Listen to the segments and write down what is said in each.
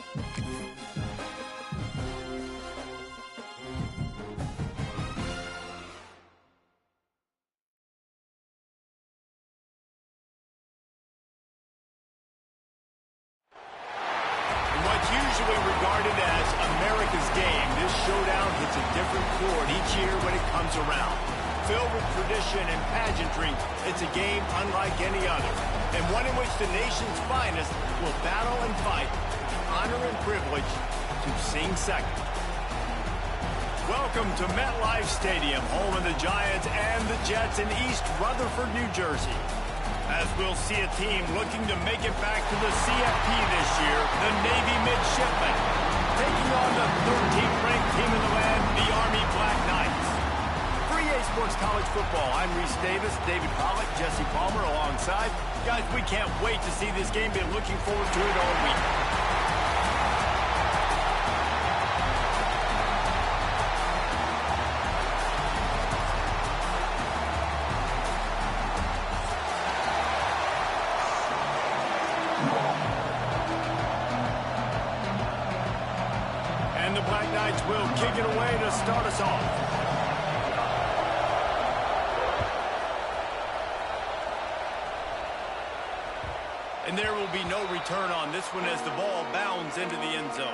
What's usually regarded as America's game, this showdown hits a different chord each year when it comes around. Filled with tradition and pageantry, it's a game unlike any other, and one in which the nation's finest will battle and fight for the honor and privilege to sing second. Welcome to MetLife Stadium, home of the Giants and the Jets in East Rutherford, New Jersey. As we'll see a team looking to make it back to the CFP this year, the Navy Midshipmen, taking on the 13th ranked team in the land, the Army Black Knights. For EA Sports College Football, I'm Reese Davis, David Pollack, Jesse Palmer alongside. Guys, we can't wait to see this game. Been looking forward to it all week. And the Black Knights will kick it away to start us off. And there will be no return on this one as the ball bounds into the end zone.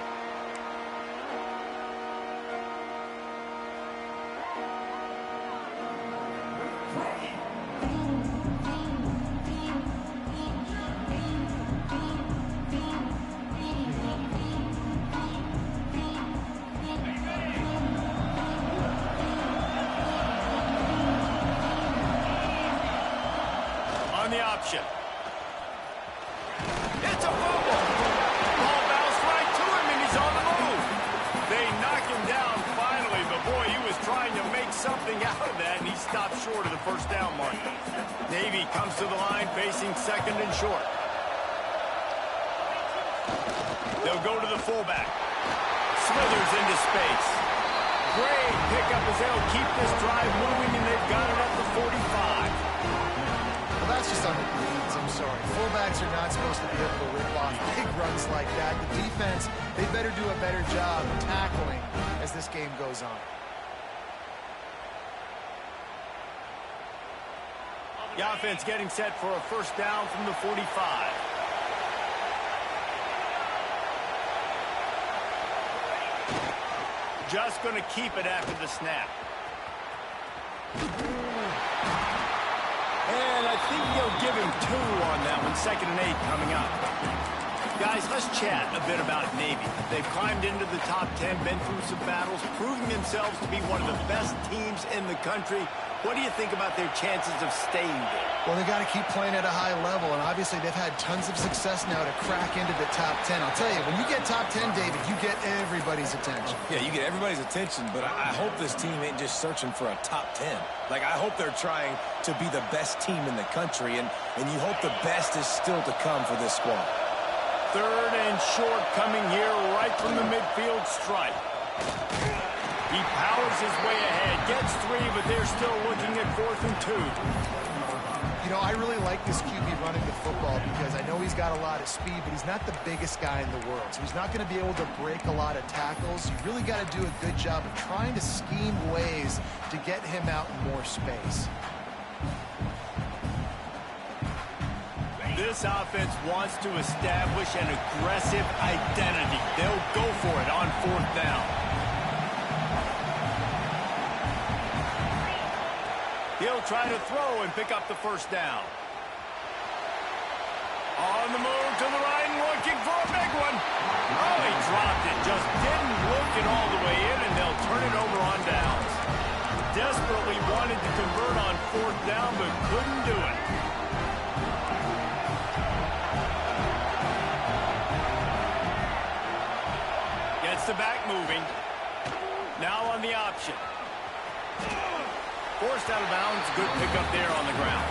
On the option. It's a fumble. Ball bounced right to him, and he's on the move. They knock him down finally, but boy, he was trying to make something out of that, and he stopped short of the first down mark. Navy comes to the line facing second and short. They'll go to the fullback. Smithers into space. Great pickup as they'll keep this drive moving, and they've got it at the 45. Well, that's just on the bleeds, I'm sorry. Fullbacks are not supposed to be able to rip off big runs like that. The defense, they better do a better job tackling as this game goes on. The offense getting set for a first down from the 45. Just going to keep it after the snap. And I think they'll give him 2 on that one. 2nd and 8 coming up. Guys, let's chat a bit about Navy. They've climbed into the top 10, been through some battles, proving themselves to be one of the best teams in the country. What do you think about their chances of staying there? Well, they got to keep playing at a high level, and obviously they've had tons of success now to crack into the top 10. I'll tell you, when you get top 10, David, you get everybody's attention. Yeah, you get everybody's attention, but I hope this team ain't just searching for a top 10. Like, I hope they're trying to be the best team in the country, and you hope the best is still to come for this squad. 3rd and short coming here right from the midfield stripe. He powers his way ahead, gets 3, but they're still looking at 4th and 2. You know, I really like this QB running the football because I know he's got a lot of speed, but he's not the biggest guy in the world. So he's not going to be able to break a lot of tackles. You really got to do a good job of trying to scheme ways to get him out in more space. This offense wants to establish an aggressive identity. They'll go for it on 4th down. He'll try to throw and pick up the first down. On the move to the right and looking for a big one. Oh, he dropped it. Just didn't look it all the way in, and they'll turn it over on downs. Desperately wanted to convert on 4th down, but couldn't do it. Gets the back moving. Now on the option. Forced out of bounds, good pickup there on the ground.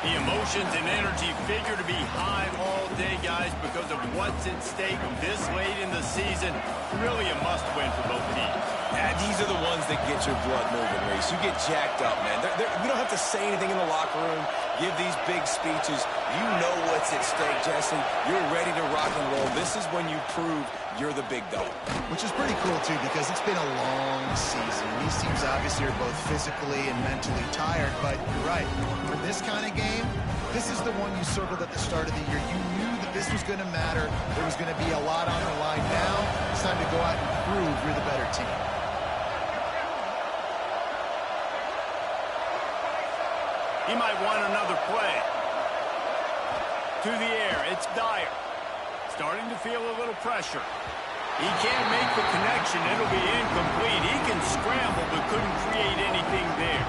The emotions and energy figure to be high all day, guys, because of what's at stake this late in the season. Really a must-win for both teams. Yeah, these are the ones that get your blood moving, Reese. You get jacked up, man. We don't have to say anything in the locker room, give these big speeches. You know what's at stake, Jesse. You're ready to rock and roll. This is when you prove you're the big dog. Which is pretty cool, too, because it's been a long season. These teams obviously are both physically and mentally tired, but you're right. For this kind of game, this is the one you circled at the start of the year. You knew that this was going to matter. There was going to be a lot on the line. Now it's time to go out and prove you're the better team. He might want another play. To the air, it's Dyer. Starting to feel a little pressure. He can't make the connection. It'll be incomplete. He can scramble, but couldn't create anything there.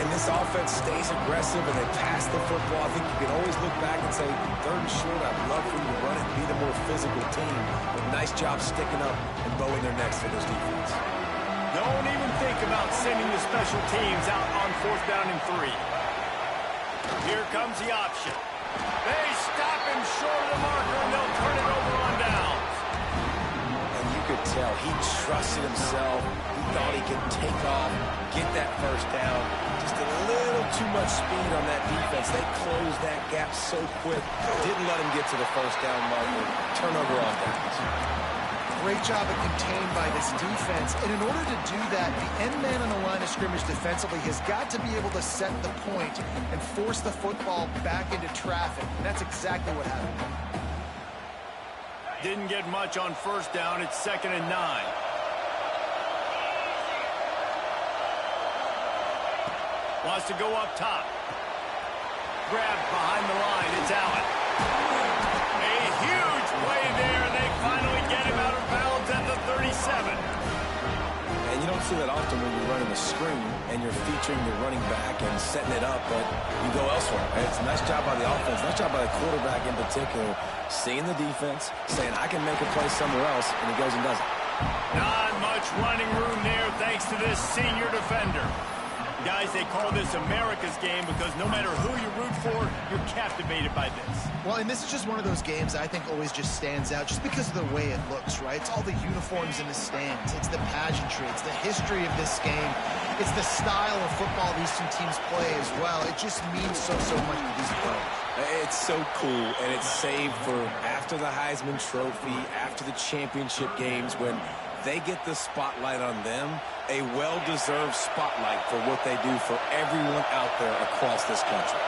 And this offense stays aggressive, and they pass the football. I think you can always look back and say, 3rd and short, I'd love for you to run it and be the more physical team. But nice job sticking up and bowing their necks for this defense. Don't even think about sending the special teams out on 4th down and 3. Here comes the option. They stop him short of the marker, and they'll turn it over on downs. And you could tell he trusted himself. He thought he could take off, get that 1st down. Just a little too much speed on that defense. They closed that gap so quick. Didn't let him get to the 1st down marker. Turnover on downs. Great job of contained by this defense. And in order to do that, the end man on the line of scrimmage defensively has got to be able to set the point and force the football back into traffic. And that's exactly what happened. Didn't get much on 1st down. It's 2nd and 9. Wants to go up top. Grabbed behind the line. It's Allen. A huge play there. They finally get him out of bounds at the 37. And you don't see that often when you're running a screen and you're featuring the running back and setting it up, but you go elsewhere. And it's a nice job by the offense, nice job by the quarterback in particular, seeing the defense, saying, I can make a play somewhere else, and he goes and does it. Not much running room there thanks to this senior defender. Guys, they call this America's game because no matter who you root for, you're captivated by this. Well, and this is just one of those games I think always just stands out just because of the way it looks, right? It's all the uniforms in the stands. It's the pageantry. It's the history of this game. It's the style of football these two teams play as well. It just means so much to these players. It's so cool, and it's saved for after the Heisman Trophy, after the championship games, when they get the spotlight on them, a well-deserved spotlight for what they do for everyone out there across this country.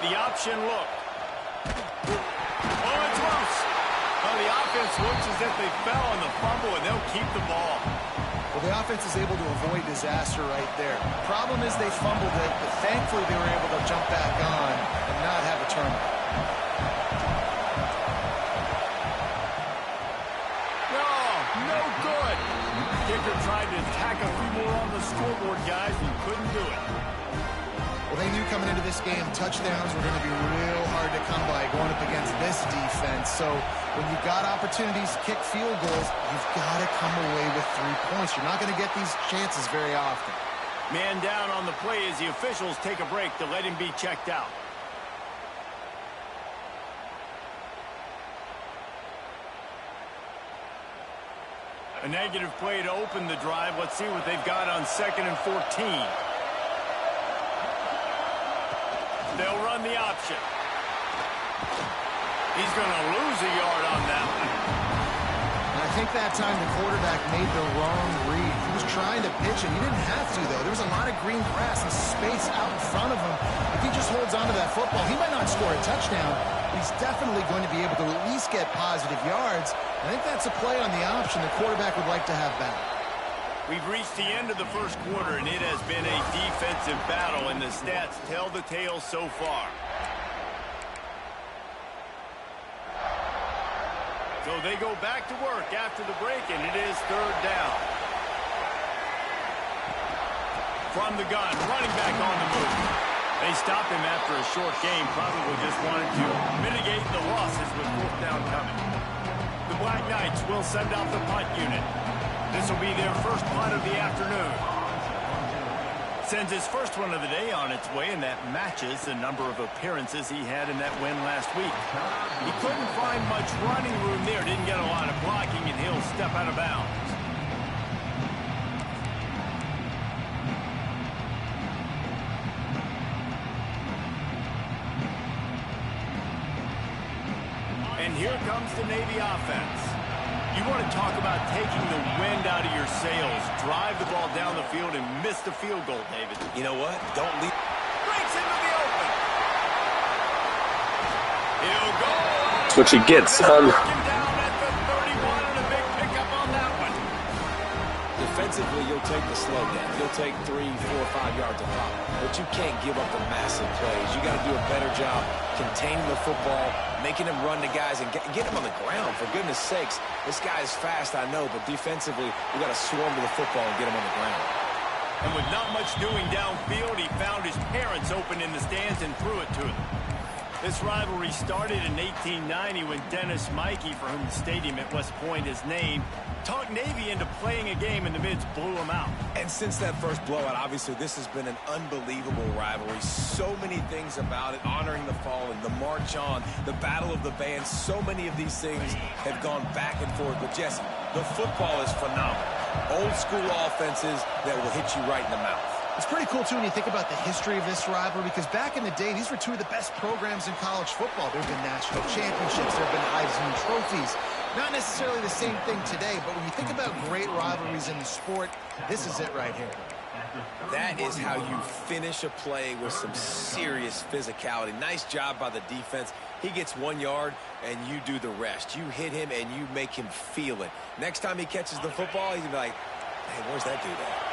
The option look. Oh, it's loose. Well, the offense looks as if they fell on the fumble, and they'll keep the ball. Well, the offense is able to avoid disaster right there. Problem is they fumbled it, but thankfully they were able to jump back on and not have a turnover. No good. Kicker tried to tack a few more on the scoreboard, guys, and couldn't do it. Well, they knew coming into this game touchdowns were going to be real hard to come by going up against this defense. So when you've got opportunities to kick field goals, you've got to come away with 3 points. You're not going to get these chances very often. Man down on the play as the officials take a break to let him be checked out. A negative play to open the drive. Let's see what they've got on 2nd and 14. They'll run the option. He's going to lose a yard on that one. And I think that time the quarterback made the wrong read. He was trying to pitch it. He didn't have to, though. There was a lot of green grass and space out in front of him. If he just holds onto that football, he might not score a touchdown, but he's definitely going to be able to at least get positive yards. I think that's a play on the option the quarterback would like to have back. We've reached the end of the first quarter, and it has been a defensive battle, and the stats tell the tale so far. So they go back to work after the break, and it is 3rd down. From the gun, running back on the move. They stop him after a short game, probably just wanted to mitigate the losses with 4th down coming. The Black Knights will send out the punt unit. This will be their first punt of the afternoon. Sends his first one of the day on its way, and that matches the number of appearances he had in that win last week. He couldn't find much running room there, didn't get a lot of blocking, and he'll step out of bounds. And here comes the Navy offense. You want to talk about taking the wind out of your sails. Drive the ball down the field and miss the field goal, David. You know what? Don't leave. Breaks into the open. He'll go. That's what you get, son. Down at the 31 and a big pickup on that one. Defensively, you'll take the slow down. You'll take 3, 4, 5 yards a pop. But you can't give up the massive plays. You got to do a better job containing the football, making them run the guys, and get them on the ground. For goodness sakes, this guy is fast, I know, but defensively, you got to swarm to the football and get him on the ground. And with not much doing downfield, he found his parents open in the stands and threw it to them. This rivalry started in 1890 when Dennis Mikey, for whom the stadium at West Point is named, talked Navy into playing a game, and the Mids blew him out. And since that first blowout, obviously, this has been an unbelievable rivalry. So many things about it, honoring the fallen, the march on, the battle of the bands. So many of these things have gone back and forth. But, Jesse, the football is phenomenal. Old school offenses that will hit you right in the mouth. It's pretty cool, too, when you think about the history of this rivalry, because back in the day, these were two of the best programs in college football. There have been national championships. There have been Heisman trophies. Not necessarily the same thing today, but when you think about great rivalries in the sport, this is it right here. That is how you finish a play with some serious physicality. Nice job by the defense. He gets 1 yard, and you do the rest. You hit him, and you make him feel it. Next time he catches the football, he's going to be like, hey, where's that dude at?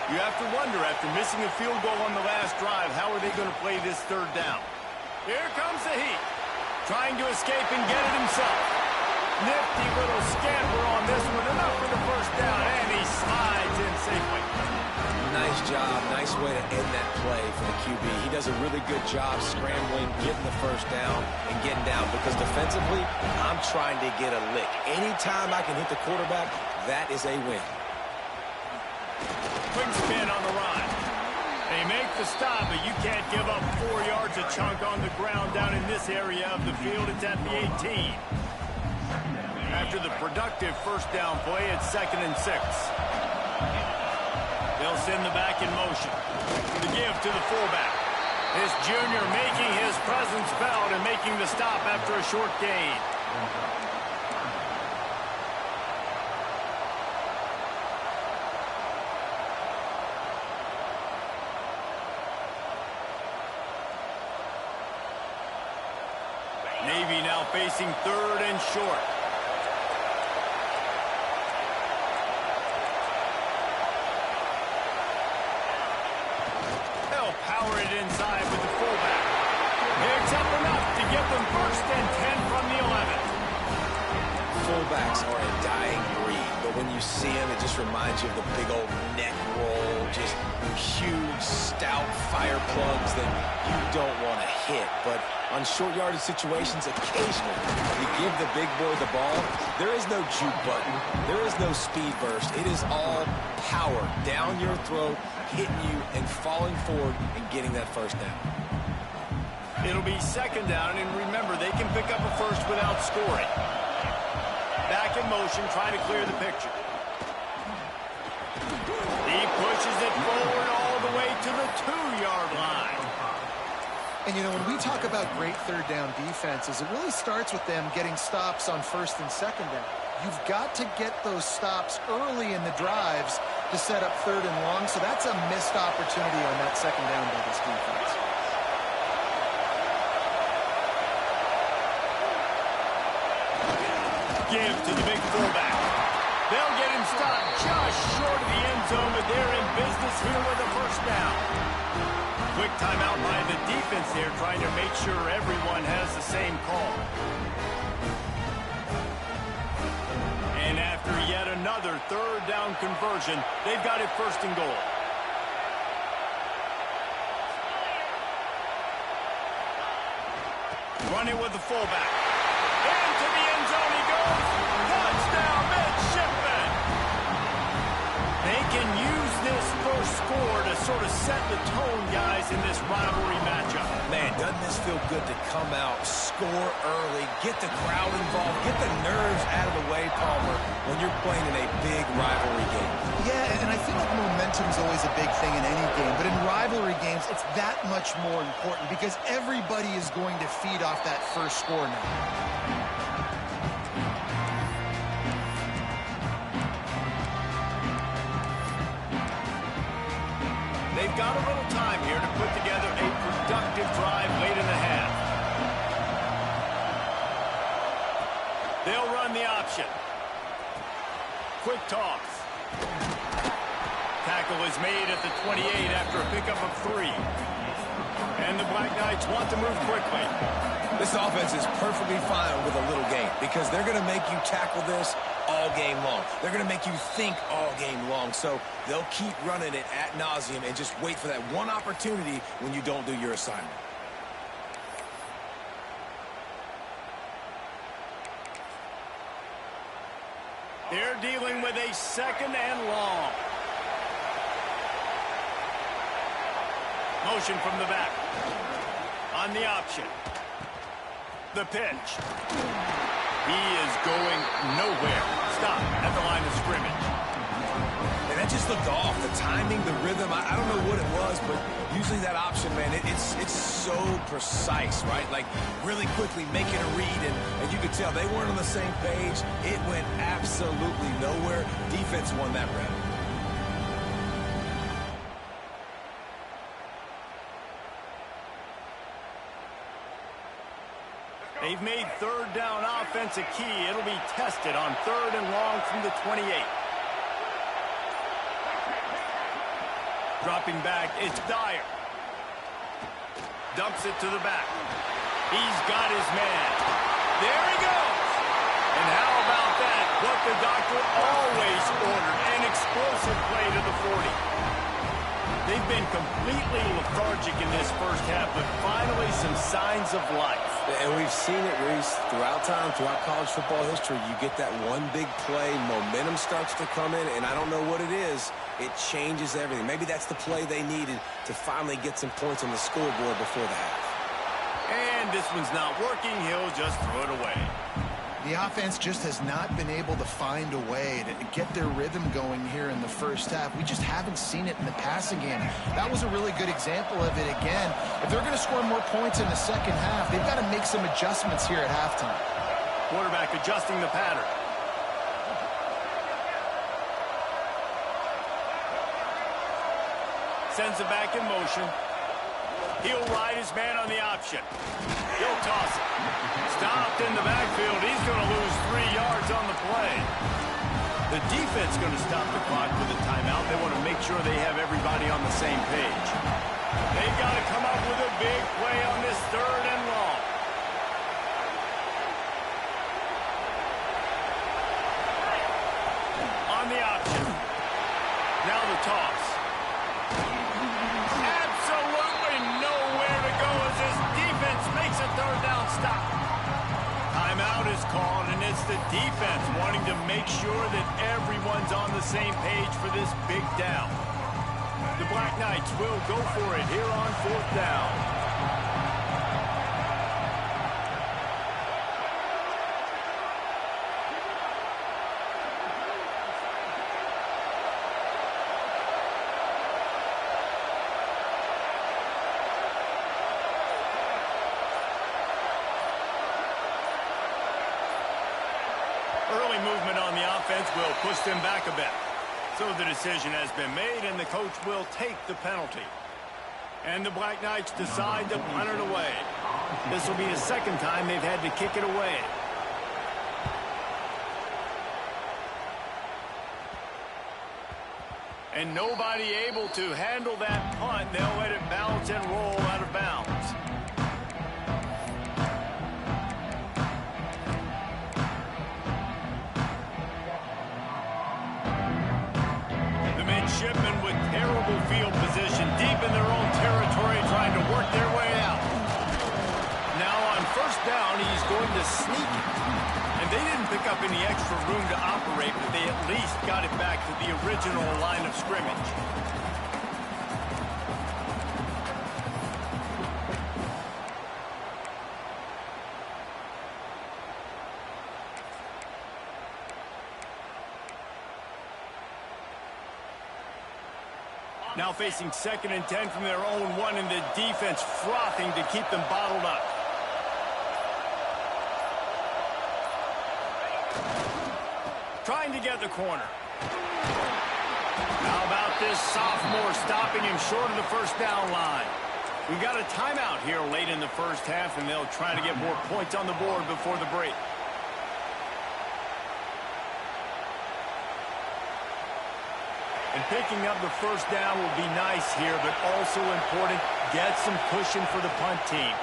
You have to wonder, after missing a field goal on the last drive, how are they going to play this third down? Here comes the heat. Trying to escape and get it himself. Nifty little scamper on this one. Enough for the first down, and he slides in safely. Nice job. Nice way to end that play for the QB. He does a really good job scrambling, getting the first down, and getting down. Because defensively, I'm trying to get a lick. Anytime I can hit the quarterback, that is a win. Quick spin on the run. They make the stop, but you can't give up 4 yards a chunk on the ground down in this area of the field. It's at the 18. After the productive first down play, it's 2nd and 6. They'll send the back in motion. The give to the fullback. This junior making his presence felt and making the stop after a short gain. Navy now facing 3rd and short. They'll power it inside with the fullback. Picks up enough to give them 1st and 10 from the 11. Fullbacks are a dying breed, but when you see them, it just reminds you of the big old neck roll, just huge, stout fire plugs that you don't want to hit. But on short yardage situations, occasionally, you give the big boy the ball, there is no juke button. There is no speed burst. It is all power down your throat, hitting you and falling forward and getting that first down. It'll be 2nd down, and remember, they can pick up a first without scoring. Back in motion, trying to clear the picture. He pushes it forward all the way to the 2-yard line. And, you know, when we talk about great third down defenses, it really starts with them getting stops on 1st and 2nd down. You've got to get those stops early in the drives to set up 3rd and long, so that's a missed opportunity on that 2nd down by this defense. Give to the big fullback. They'll get him stopped just short of the end zone, but they're in business here with a first down. Quick timeout by the defense there, trying to make sure everyone has the same call. And after yet another 3rd down conversion, they've got it 1st and goal. Run it with the fullback. Into the end zone he goes. Touchdown, midshipman. They can use this first score to sort of set the tone, guys, in this rivalry matchup. Man, doesn't this feel good to come out, score early, get the crowd involved, get the nerves out of the way, Palmer, when you're playing in a big rivalry game. Yeah, and I feel like momentum's always a big thing in any game, but in rivalry games, it's that much more important because everybody is going to feed off that first score now. got a little time here to put together a productive drive late in the half. They'll run the option. Quick toss. Tackle is made at the 28 after a pickup of 3. And the Black Knights want to move quickly. This offense is perfectly fine with a little game because they're going to make you tackle this all game long. They're going to make you think all game long. So they'll keep running it ad nauseum and just wait for that one opportunity when you don't do your assignment. They're dealing with a 2nd and long. Motion from the back. On the option. The pitch. He is going nowhere. Stop at the line of scrimmage. And that just looked off. The timing, the rhythm, I don't know what it was, but usually that option, man, it's so precise, right? Like really quickly making a read, and you could tell they weren't on the same page. It went absolutely nowhere. Defense won that round. They've made 3rd down offense a key. It'll be tested on 3rd and long from the 28. Dropping back, it's Dyer. Dumps it to the back. He's got his man. There he goes. And how about that? What the doctor always ordered, an explosive play to the 40. They've been completely lethargic in this first half, but finally some signs of life. And we've seen it, Reese, throughout time, throughout college football history. You get that one big play, momentum starts to come in, and I don't know what it is. It changes everything. Maybe that's the play they needed to finally get some points on the scoreboard before the half. And this one's not working. He'll just throw it away. The offense just has not been able to find a way to get their rhythm going here in the first half. We just haven't seen it in the passing game. That was a really good example of it again. If they're going to score more points in the second half, they've got to make some adjustments here at halftime. Quarterback adjusting the pattern. Sends it back in motion. He'll ride his man on the option. He'll toss it. Stopped in the backfield. He's going to lose 3 yards on the play. The defense going to stop the clock with a timeout. They want to make sure they have everybody on the same page. They've got to come up with a big play on this 3rd and long. On the option. Now the toss. Makes a 3rd down stop. Timeout is called, and it's the defense wanting to make sure that everyone's on the same page for this big down. The Black Knights will go for it here on 4th down. Early movement on the offense will push them back a bit. So the decision has been made, and the coach will take the penalty. And the Black Knights decide to punt it away. This will be the 2nd time they've had to kick it away. And nobody able to handle that punt. They'll let it bounce and roll out of bounds. Midshipmen with terrible field position, deep in their own territory, trying to work their way out. Now on 1st down, he's going to sneak it. And they didn't pick up any extra room to operate, but they at least got it back to the original line of scrimmage. Now facing 2nd and 10 from their own 1, and the defense frothing to keep them bottled up. Trying to get the corner. How about this sophomore stopping him short of the first down line. We've got a timeout here late in the first half, and they'll try to get more points on the board before the break. And picking up the first down will be nice here, but also important, get some cushion for the punt team.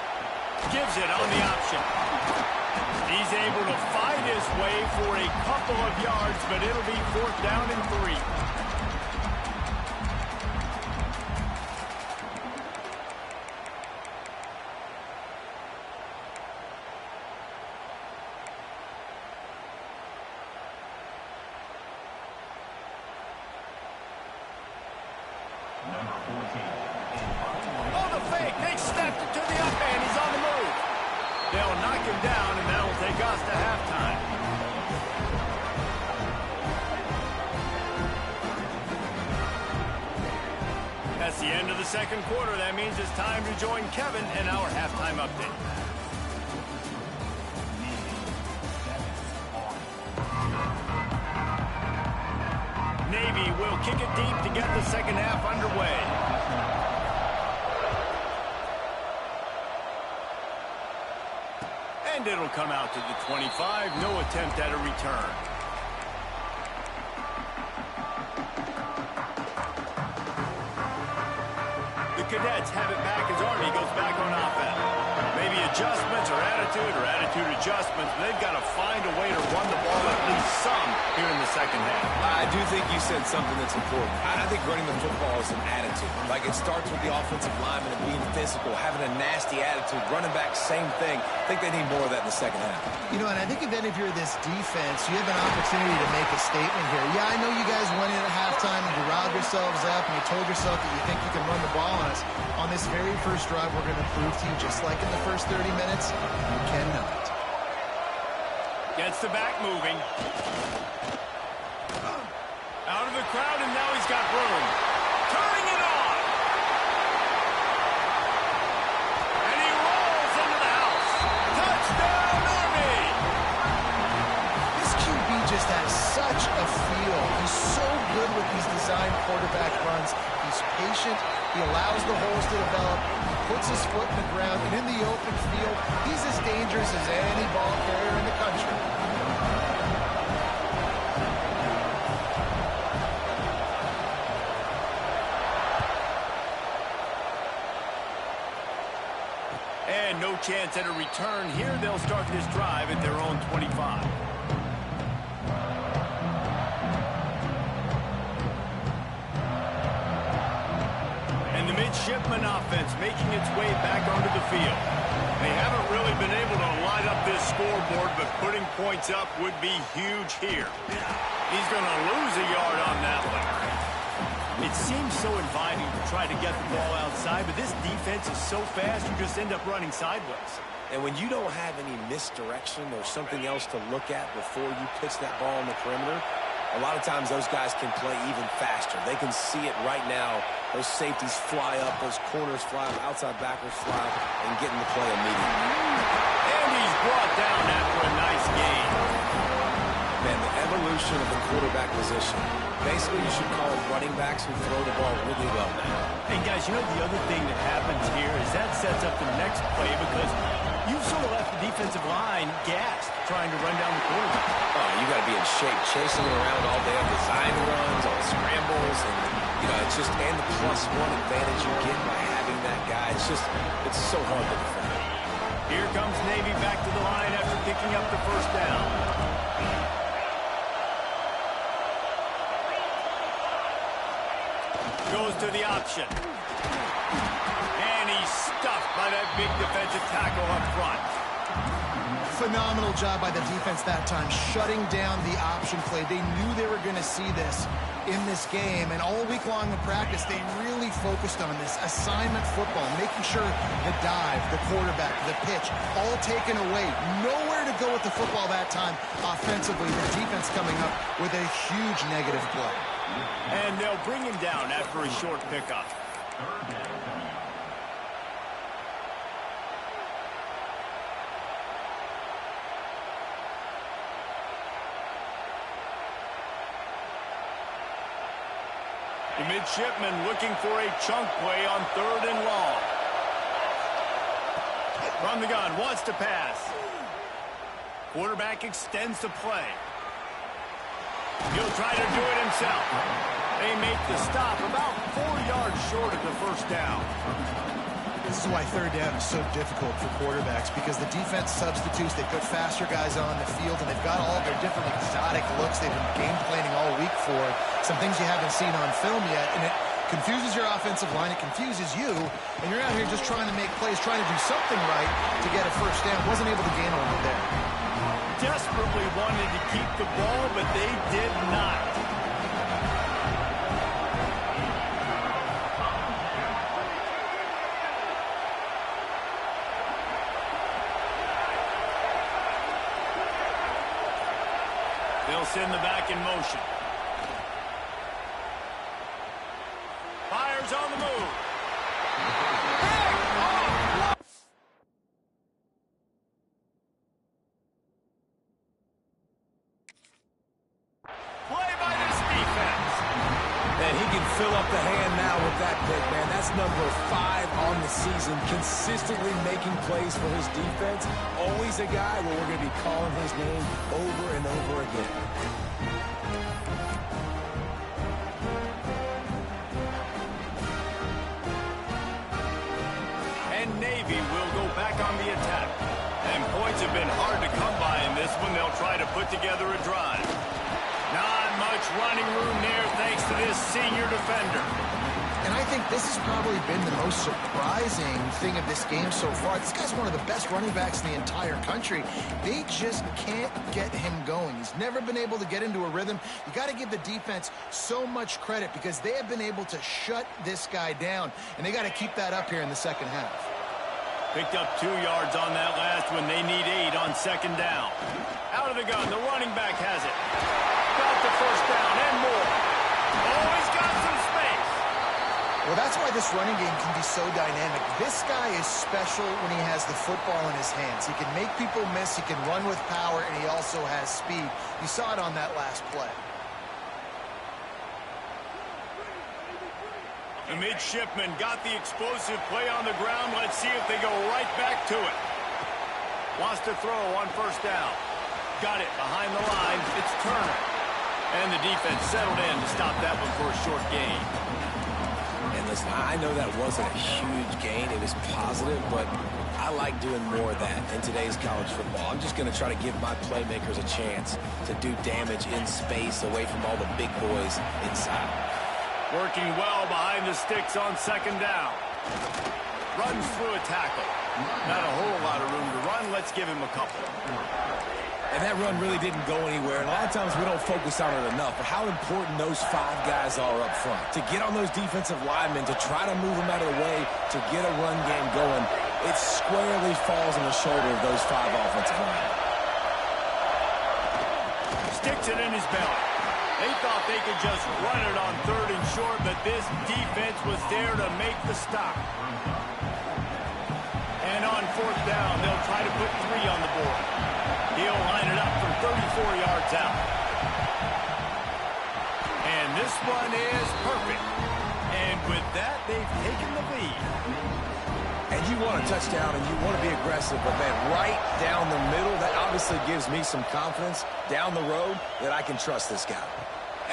Gives it on the option. He's able to fight his way for a couple of yards, but it'll be 4th down and 3. Oh, the fake. They stepped it to the up end. He's on the move. They'll knock him down, and that'll take us to halftime. That's the end of the second quarter. That means it's time to join Kevin in our halftime update. Navy will kick it deep to get the second half underway. And it'll come out to the 25. No attempt at a return. The Cadets have it back as Army goes back on offense. Maybe adjustments or attitude adjustments. They've got to find a way to run the ball at least some here in the second half. I do think you said something that's important. I think running the football is an attitude. Like, it starts with the offensive lineman and being physical, having a nasty attitude. Running back, same thing. I think they need more of that in the second half. You know, and I think if you're this defense, you have an opportunity to make a statement here. Yeah, I know you guys went in at halftime and you riled yourselves up and you told yourself that you think you can run the ball on us. On this very first drive, we're going to prove to you, just like in the first 30 minutes, you cannot. Gets the back moving. Out of the crowd, and now he's got room. Turning it on. And he rolls into the house. Touchdown, Army! This QB just has such a feel. He's so good with these design quarterback runs. He's patient. He allows the holes to develop. He puts his foot in the ground. And in the open field, he's as dangerous as any ball carrier in the country. And no chance at a return here. They'll start this drive at their own 25. And the midshipman offense making its way back onto the field. They haven't really been able to light up this scoreboard, but putting points up would be huge here. He's going to lose a yard on that one. It seems so inviting to try to get the ball outside, but this defense is so fast, you just end up running sideways. And when you don't have any misdirection or something else to look at before you pitch that ball on the perimeter, a lot of times those guys can play even faster. They can see it right now. Those safeties fly up, those corners fly up, outside backers fly up, and get in the play immediately. And he's brought down after a nice game. Man, the evolution of the quarterback position. Basically, you should call them running backs who throw the ball really well now. And guys, you know the other thing that happens here is that sets up the next play because you've sort of left the defensive line gassed trying to run down the quarterback. Oh, you got to be in shape, chasing it around all day on design runs, on scrambles, and you know, it's just and the +1 advantage you get by having that guy. It's so hard to defend. Here comes Navy back to the line after picking up the first down. Goes to the option. And he's stuffed by that big defensive tackle up front. Phenomenal job by the defense that time, shutting down the option play. They knew they were going to see this in this game, and all week long in practice, they really focused on this assignment football, making sure the dive, the quarterback, the pitch, all taken away. Nowhere to go with the football that time offensively. The defense coming up with a huge negative play. And they'll bring him down after a short pickup. The midshipman looking for a chunk play on 3rd and long. From the gun, wants to pass. Quarterback extends the play. He'll try to do it himself. They make the stop about 4 yards short of the first down. This is why 3rd down is so difficult for quarterbacks, because the defense substitutes. They put faster guys on the field, and they've got all their different exotic looks they've been game planning all week for. Some things you haven't seen on film yet, and it confuses your offensive line. It confuses you, and you're out here just trying to make plays, trying to do something right to get a first down. Wasn't able to gain on it there. Desperately wanted to keep the ball, but they did not. They'll send the back in motion. Fires on the move. Play by this defense. And he can fill up the hand now with that pick, man. That's number 5 on the season, consistently making plays for his defense. Always a guy where we're going to be calling his name over and over again. And Navy will go back on the attack. And points have been hard to come by in this one. They'll try to put together a drive. Not much running room there thanks to this senior defender. And I think this has probably been the most surprising thing of this game so far. This guy's one of the best running backs in the entire country. They just can't get him going. He's never been able to get into a rhythm. You got to give the defense so much credit, because they have been able to shut this guy down, and they got to keep that up here in the second half. Picked up 2 yards on that last one. They need 8 on 2nd down. Out of the gun, the running back has it. Got the first down and more. Oh, he's got some space. Well, that's why this running game can be so dynamic. This guy is special when he has the football in his hands. He can make people miss, he can run with power, and he also has speed. You saw it on that last play. The midshipman got the explosive play on the ground. Let's see if they go right back to it. Wants to throw on 1st down. Got it behind the line. It's Turner. And the defense settled in to stop that one for a short gain. And listen, I know that wasn't a huge gain. It was positive, but I like doing more of that in today's college football. I'm just going to try to give my playmakers a chance to do damage in space away from all the big boys inside. Working well behind the sticks on 2nd down. Runs through a tackle. Not a whole lot of room to run. Let's give him a couple. And that run really didn't go anywhere. And a lot of times we don't focus on it enough, but how important those 5 guys are up front. To get on those defensive linemen, to try to move them out of the way, to get a run game going, it squarely falls on the shoulder of those 5 offensive linemen. Sticks it in his belly. They thought they could just run it on 3rd and short, but this defense was there to make the stop. And on 4th down, they'll try to put 3 on the board. He'll line it up from 34 yards out. And this one is perfect. And with that, they've taken the lead. And you want a touchdown and you want to be aggressive, but man, right down the middle, that obviously gives me some confidence down the road that I can trust this guy.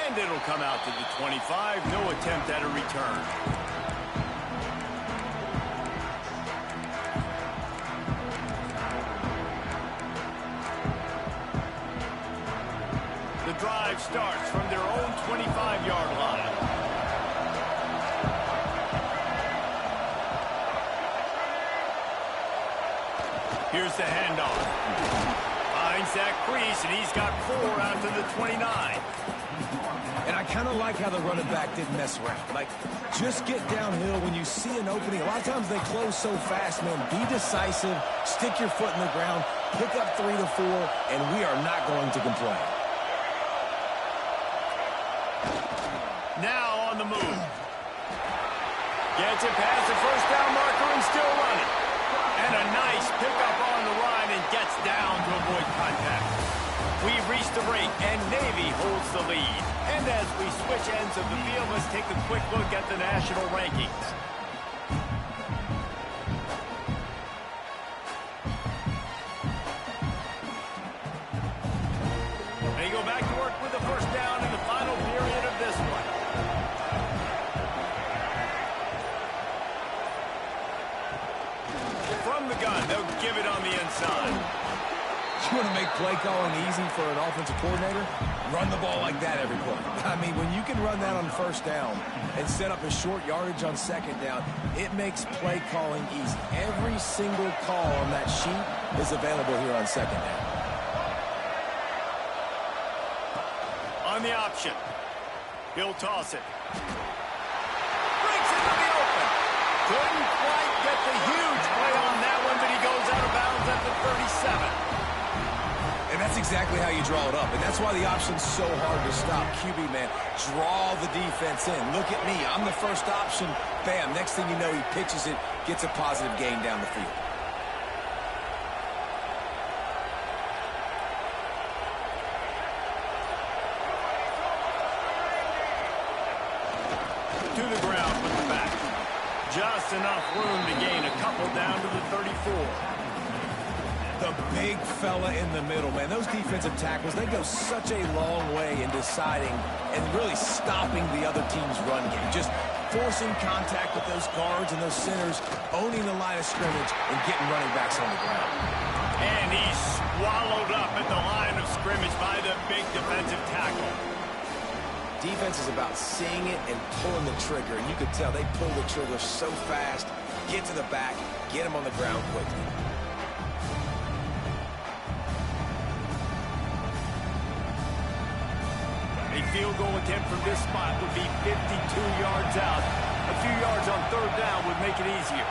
And it'll come out to the 25. No attempt at a return. The drive starts from their own 25-yard line. Here's the handoff. Finds that crease, and he's got 4 out to the 29. And I kind of like how the running back didn't mess around. Like, just get downhill when you see an opening. A lot of times they close so fast, man. Be decisive, stick your foot in the ground, pick up 3 to 4, and we are not going to complain. Now on the move. Gets it past the first down marker and still running. And a nice pickup on the run and gets down to avoid contact. We've reached the break, and Navy holds the lead. And And as we switch ends of the field, let's take a quick look at the national rankings. They go back to work with the first down in the final period of this one. From the gun, they'll give it on the inside. You want to make play calling easy for an offensive coordinator? Run the ball like that every play. I mean, when you can run that on first down and set up a short yardage on second down, it makes play calling easy. Every single call on that sheet is available here on second down. On the option, he'll toss it. Breaks into the open. Couldn't quite get the huge play on that one, but he goes out of bounds at the 37. And that's exactly how you draw it up. And that's why the option's so hard to stop. QB, man, draw the defense in. Look at me. I'm the first option. Bam. Next thing you know, he pitches it, gets a positive gain down the field. To the ground with the back. Just enough room to gain a couple down to the 34. The big fella in the middle, man. Those defensive tackles, they go such a long way in deciding and really stopping the other team's run game. Just forcing contact with those guards and those centers, owning the line of scrimmage, and getting running backs on the ground. And he's swallowed up at the line of scrimmage by the big defensive tackle. Defense is about seeing it and pulling the trigger, and you could tell they pull the trigger so fast, get to the back, get him on the ground quickly. A field goal attempt from this spot would be 52 yards out. A few yards on third down would make it easier.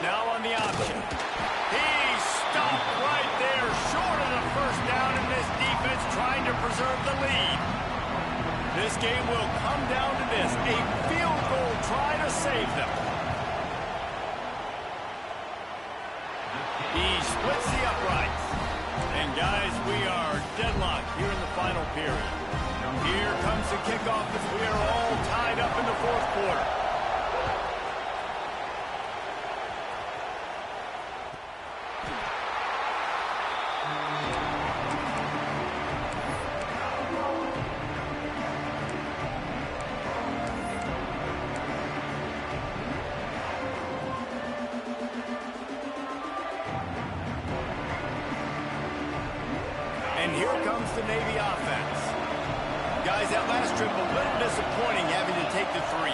Now on the option. He stopped right there, short of the first down, and this defense trying to preserve the lead. This game will come down to this, a field goal try to save them. He splits the uprights. And guys, we are deadlocked here in the final period. Here comes the kickoff as we are all tied up in the fourth quarter. And here comes the Navy offense. Guys, that last trip, a little disappointing having to take the 3.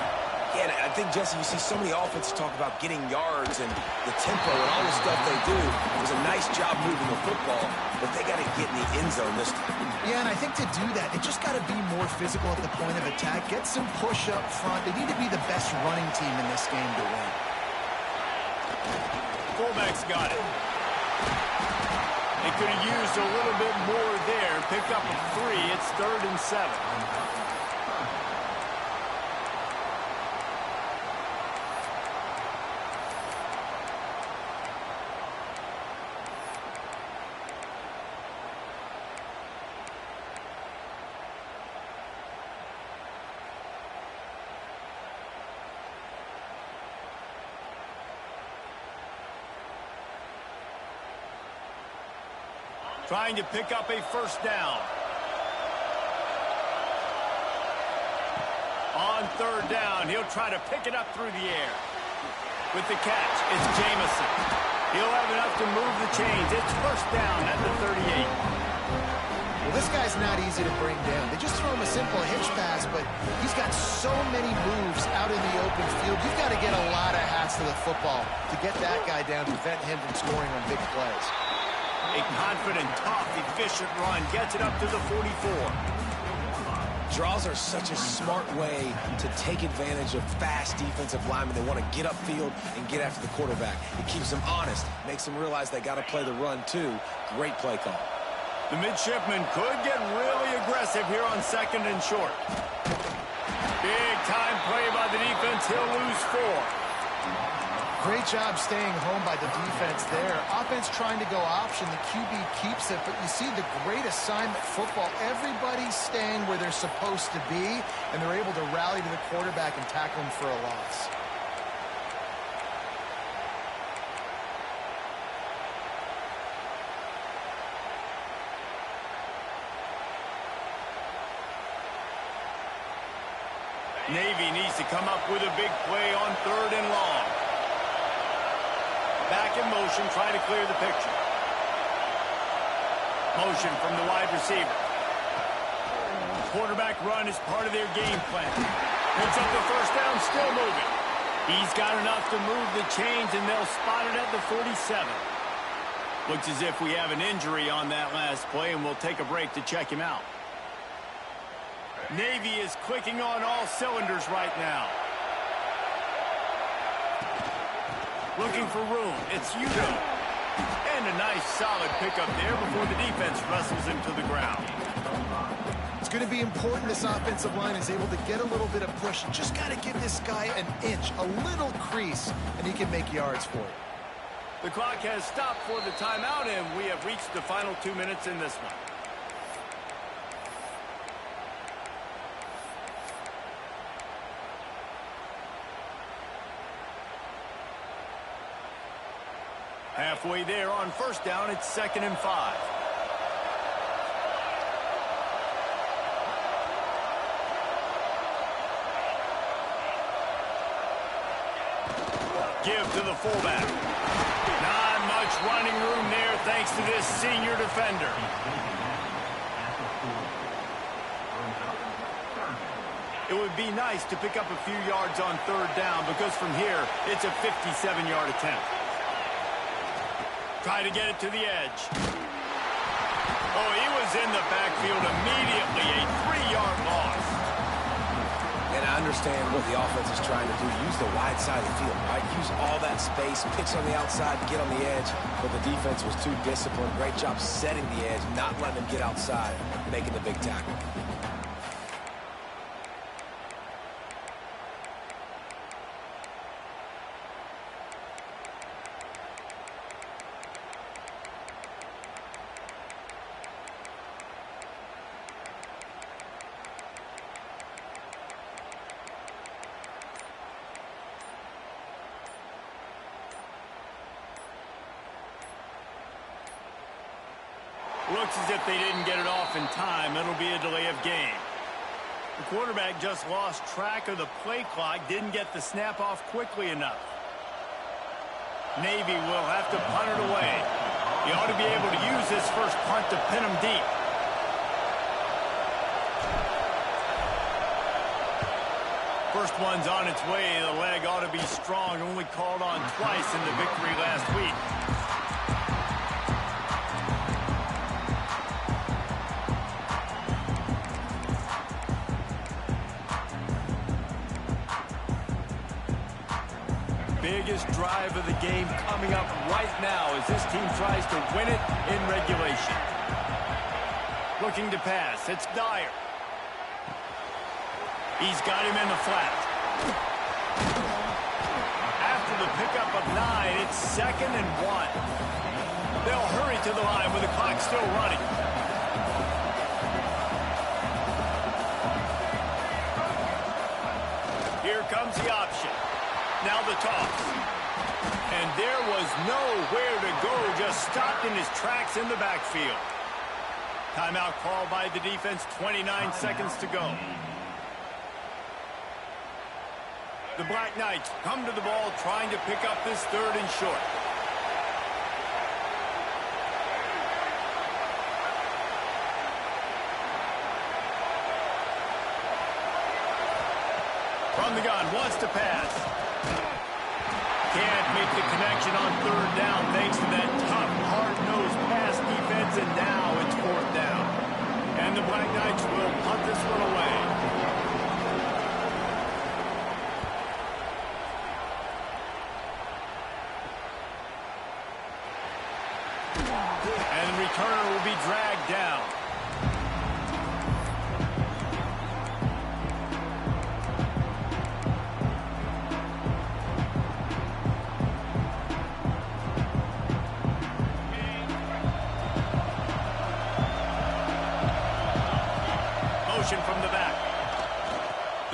Yeah, and I think, Jesse, you see so many offenses talk about getting yards and the tempo and all the stuff they do. It was a nice job moving the football, but they got to get in the end zone this time. Yeah, and I think to do that, they just got to be more physical at the point of attack. Get some push up front. They need to be the best running team in this game to win. Fullback's got it. They could have used a little bit more there. Pick up a 3. It's 3rd and 7. Trying to pick up a first down. On third down, he'll try to pick it up through the air. With the catch, it's Jamison. He'll have enough to move the chains. It's first down at the 38. Well, this guy's not easy to bring down. They just throw him a simple hitch pass, but he's got so many moves out in the open field. You've got to get a lot of hats to the football to get that guy down, prevent him from scoring on big plays. A confident, tough, efficient run gets it up to the 44. Draws are such a smart way to take advantage of fast defensive linemen. They want to get upfield and get after the quarterback. It keeps them honest, makes them realize they got to play the run too. Great play call. The midshipman could get really aggressive here on second and short. Big time play by the defense. He'll lose 4. Great job staying home by the defense there. Offense trying to go option. The QB keeps it, but you see the great assignment football. Everybody's staying where they're supposed to be, and they're able to rally to the quarterback and tackle him for a loss. Navy needs to come up with a big play on 3rd and long. Back in motion, trying to clear the picture. Motion from the wide receiver. Quarterback run is part of their game plan. Picks up the first down, still moving. He's got enough to move the chains, and they'll spot it at the 47. Looks as if we have an injury on that last play, and we'll take a break to check him out. Navy is clicking on all cylinders right now. Looking for room. It's Udo. And a nice solid pickup there before the defense wrestles him to the ground. It's going to be important this offensive line is able to get a little bit of push. You just got to give this guy an inch, a little crease, and he can make yards for you. The clock has stopped for the timeout, and we have reached the final 2 minutes in this one. Halfway there on first down, it's 2nd and 5. Give to the fullback. Not much running room there thanks to this senior defender. It would be nice to pick up a few yards on 3rd down because from here, it's a 57-yard attempt. Try to get it to the edge. Oh, he was in the backfield immediately. A 3-yard loss. And I understand what the offense is trying to do. Use the wide side of the field, right? Use all that space, pitch on the outside, get on the edge. But the defense was too disciplined. Great job setting the edge, not letting them get outside, making the big tackle. Looks as if they didn't get it off in time. It'll be a delay of game. The quarterback just lost track of the play clock, didn't get the snap off quickly enough. Navy will have to punt it away. He ought to be able to use this first punt to pin him deep. First one's on its way. The leg ought to be strong. Only called on twice in the victory last week. Biggest drive of the game coming up right now as this team tries to win it in regulation. Looking to pass. It's Dyer. He's got him in the flat. After the pickup of 9, it's 2nd and 1. They'll hurry to the line with the clock still running. Here comes the option. Now the toss. And there was nowhere to go, just stopped in his tracks in the backfield. Timeout called by the defense, 29 seconds to go. The Black Knights come to the ball trying to pick up this 3rd and short. From the gun, wants to pass. Can't make the connection on 3rd down thanks to that tough, hard-nosed pass defense, and now it's 4th down. And the Black Knights will punt this one away. And the returner will be dragged down.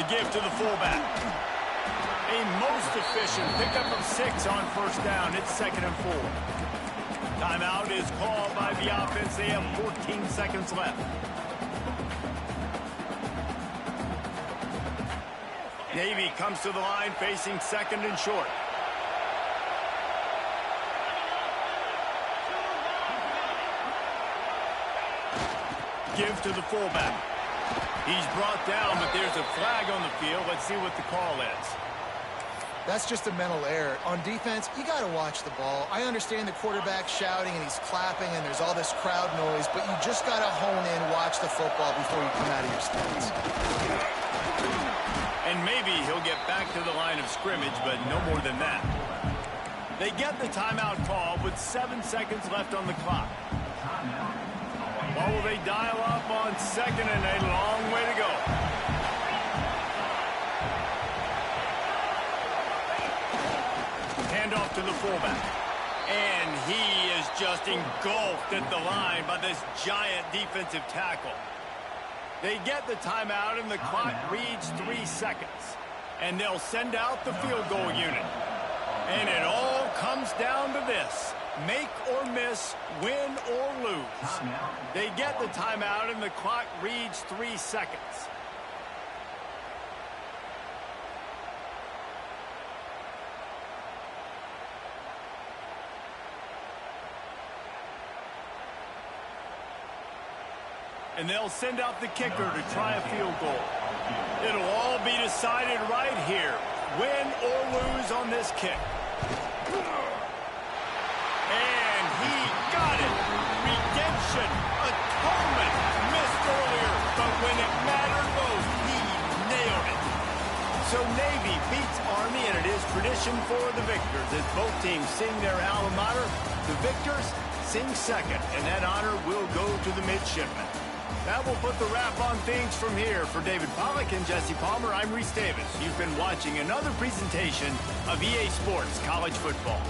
give to the fullback. A most efficient pickup of 6 on first down. It's 2nd and 4. Timeout is called by the offense. They have 14 seconds left. Navy comes to the line facing 2nd and short. Give to the fullback. He's brought down, but there's a flag on the field. Let's see what the call is. That's just a mental error. On defense, you got to watch the ball. I understand the quarterback shouting and he's clapping and there's all this crowd noise, but you just got to hone in, watch the football before you come out of your stance. And maybe he'll get back to the line of scrimmage, but no more than that. They get the timeout call with 7 seconds left on the clock. What will they dial up on 2nd and a long way to go? Handoff to the fullback. And he is just engulfed at the line by this giant defensive tackle. They get the timeout and the clock reads 3 seconds. And they'll send out the field goal unit. And it all comes down to this. Make or miss, win or lose. They get the timeout and the clock reads 3 seconds. And they'll send out the kicker to try a field goal. It'll all be decided right here. Win or lose on this kick. And he got it. Redemption. Atonement. Missed earlier, but when it mattered most, he nailed it. So Navy beats Army, and it is tradition for the victors as both teams sing their alma mater. The victors sing second, and that honor will go to the midshipmen. That will put the wrap on things from here. For David Pollack and Jesse Palmer, I'm Reese Davis. You've been watching another presentation of EA Sports College Football.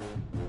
it.